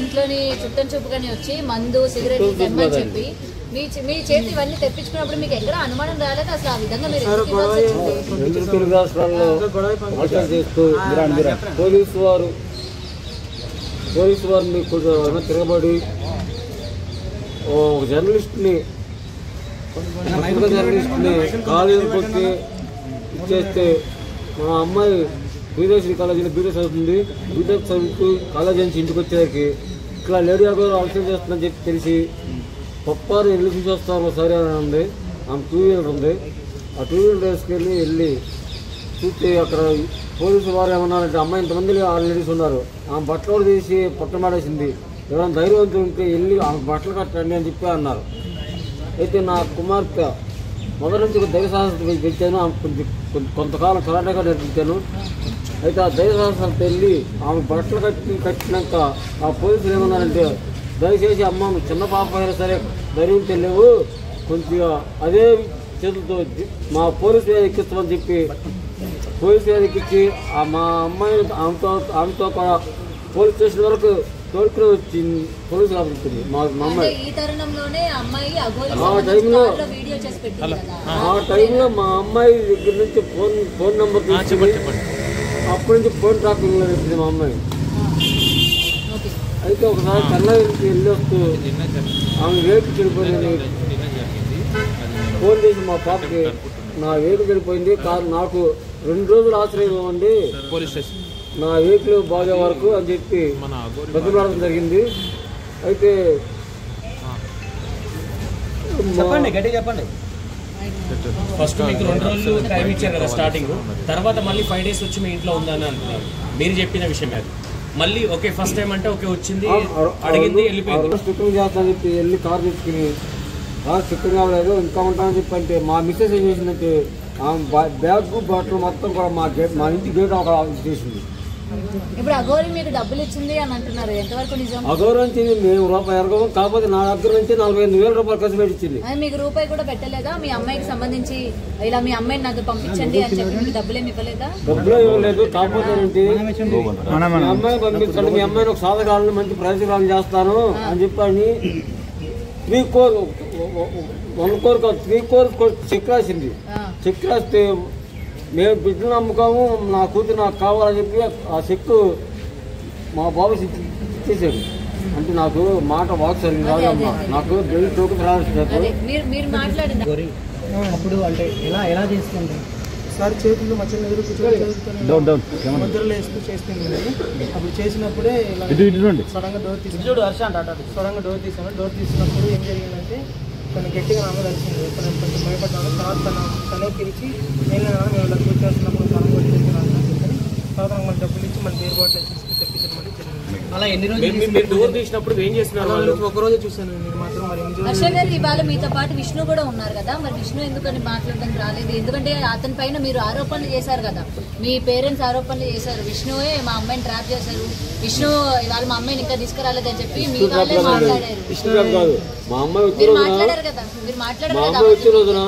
ఇంట్లోని చుట్టం చూపుగానే వచ్చి మందు సిగరెట్లు తెమ్మని చెప్పి మీ చేతి ఇవన్నీ తెప్పించుకున్నప్పుడు మీకు ఎక్కడ అనుమానం రాలేదు అసలు? ఆ విధంగా మీరు తెలుగు రాష్ట్రాల్లో పోలీసు వారిని తిరగబడి ఒక జర్నలిస్ట్ని కాలేజీ కొట్టి ఇచ్చేస్తే మా అమ్మాయి బీదేశీ కాలేజీలో బీటెక్ చదువుతుంది. బీటెక్ చదువుతూ కాలేజీ నుంచి ఇంటికి వచ్చేసరికి ఇక్కడ లేడీ గారు అవసరం చేస్తుందని చెప్పి తెలిసి పప్పారు వెళ్ళి చూసొస్తాను సరే అని ఉంది. ఆమె 2 వీలర్ ఉంది. ఆ 2 వీలర్ వేసుకెళ్ళి వెళ్ళి చూస్తే అక్కడ పోలీసు వారు ఏమన్నారంటే అమ్మాయి ఇంతమంది 6 లేడీస్ ఉన్నారు, ఆమె బట్టలు తీసి పట్టమాడేసింది, ఎవరైనా ధైర్యవంతులు ఉంటే వెళ్ళి ఆమె బట్టలు కట్టండి అని చెప్పి అన్నారు. అయితే నా కుమార్తె మొదటి నుంచి ధైర్య సాహసం పెంచాను. ఆమె కొంతకాలం కరాటగా నేర్పించాను. అయితే ఆ ధైర్య సాహసాలతో వెళ్ళి ఆమె బట్టలు కట్టినాక ఆ పోలీసులు ఏమన్నారంటే దయచేసి అమ్మ చిన్న పాప అయినా సరే ధైర్యం తెలియవు, కొద్దిగా అదే చేతులతో మా పోలీసు ఎక్కిస్తామని చెప్పి పోలీసు ఎక్కించి మా అమ్మాయిని ఆమెతో కూడా పోలీస్ స్టేషన్ వరకు తోడుకుని వచ్చింది. పోలీసు కాబట్టి మా అమ్మాయి ఆ టైంలో మా అమ్మాయి దగ్గర నుంచి ఫోన్ నెంబర్ తీసుకుని అప్పటి నుంచి ఫోన్ ట్రాకింగ్లో పెట్టింది మా అమ్మాయి. అయితే ఒకసారి చెన్నైకి వెళ్ళి వస్తూ ఆమె వేటు చెడిపోయింది. ఫోన్ చేసి మా పాపకి నా వేటు చెడిపోయింది, నాకు 2 రోజులు ఆశ్రయం ఇవ్వండి నా వేట్లు బాగే వరకు అని చెప్పి బతిలాడడం జరిగింది. అయితే చెప్పండి ఫస్ట్ మీకు 2 రోజులు టైం ఇచ్చారు కదా స్టార్టింగ్, తర్వాత మళ్ళీ 5 days వచ్చి మీ ఇంట్లో ఉందని అంటున్నారు. మీరు చెప్పిన విషయం అది మళ్ళీ ఓకే ఫస్ట్ టైం అంటే ఓకే వచ్చింది అడిగింది వెళ్ళిపోయింది. స్టిక్కింగ్ చేస్తానని చెప్పి వెళ్ళి కార్ తెచ్చుకుని కార్ స్టిక్కింగ్ అవ్వలేదు ఇంకా ఉంటానని చెప్పి అంటే మా మిస్సెస్ ఏం చేసిందంటే బ్యాగ్ బాటిల్ మొత్తం కూడా మా ఇంటి గేట్ ఒక చేసింది. ఇప్పుడు అఘోరి మీకు డబ్బులు ఇచ్చింది అని అంటున్నారు, ఎంతవరకు నిజం? అఘోరి నుంచి మేము రూపాయి ఎరగము, కాకపోతే నా దగ్గర నుంచి 45,000 రూపాయలు ఖర్చు పెట్టించింది. మీకు రూపాయి కూడా పెట్టలేదా? మీ అమ్మాయికి సంబంధించి ఇలా మీ అమ్మాయిని నాకు పంపించండి అని చెప్పి మీకు డబ్బులేమి ఇవ్వలేదా? డబ్బులే ఇవ్వలేదు. కాకపోతే అమ్మాయి పంపించండి, మీ అమ్మాయిని ఒక సాధకాలను మంచి ప్రయోజనాలు చేస్తాను అని చెప్పని 3 crore చెక్ రాసింది. చెక్ రాస్తే మేము బిడ్డను నమ్ముకోము, నా కూతురు నాకు కావాలని చెప్పి ఆ చెక్ మా బాబు ఇచ్చేసాడు. అంటే నాకు మాట వాక్ సరిగ్గా రాదమ్మా, నాకు బెల్లి టోకెన్ రాలేదు. అప్పుడు అంటే ఎలా చేసుకుంటాం సార్, చేతులు మధ్యలో ఎదురు ముద్రలు వేస్తూ చేస్తుంది. అప్పుడు చేసినప్పుడే సడన్గా డోర్ తీసాను. డోర్ తీసినప్పుడు ఏం జరిగిందంటే తను గట్టిగా నాన్న కలిసింది. కొంచెం భయపడ్డాను. తర్వాత తనే పిలిచి నేను మేము లగ్గు చేస్తున్నప్పుడు తనం కొట్టేస్తున్నాను అని చెప్పి తర్వాత మన డబ్బులు ఇచ్చి మన పేరు బాటిల్ తెప్పించడం మళ్ళీ జరిగింది. అలా ఎన్ని రోజులు డోర్ తీసినప్పుడు ఏం చేస్తున్నారు? ఒకరోజే చూశాను నేను మాత్రం. మరి హర్ష గారు ఇవాళ మీతో పాటు విష్ణు కూడా ఉన్నారు కదా, మరి విష్ణు ఎందుకని మాట్లాడడానికి రాలేదు? ఎందుకంటే అతని పైన మీరు ఆరోపణలు చేశారు కదా, మీ పేరెంట్స్ ఆరోపణలు చేశారు, విష్ణువే మా అమ్మాయిని ట్రాప్ చేశారు, విష్ణు ఇవాళ మా అమ్మాయిని ఇంకా తీసుకురాలేదని చెప్పి మీ వాళ్ళే మాట్లాడారు. మీరు మాట్లాడారు కదా, మీరు మాట్లాడారు కదా.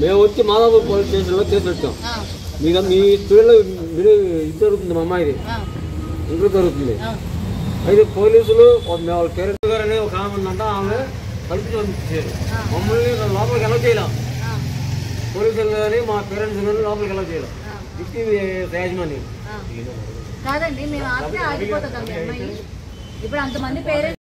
మేము వచ్చి మాదాపూర్ పోలీస్ స్టేషన్లో కేసు పెట్టాం. మీ స్టూడియోలో ఇది జరుగుతుంది, మా అమ్మాయిది ఇంట్లో జరుగుతుంది. అయితే పోలీసులు వాళ్ళ పేరెంట్స్ గారు అనే ఒక ఆమె ఉందంట, ఆమె కలిపి పంపించారు. మమ్మల్ని లోపలికి ఎలా చేయాల, పోలీసులు కానీ మా పేరెంట్స్ కానీ లోపలికి ఎలా చేయాలి యాజమాన్యం కాదండి. మేము ఆగిపోతుంది అమ్మాయి. ఇప్పుడు అంతమంది పేరెంట్స్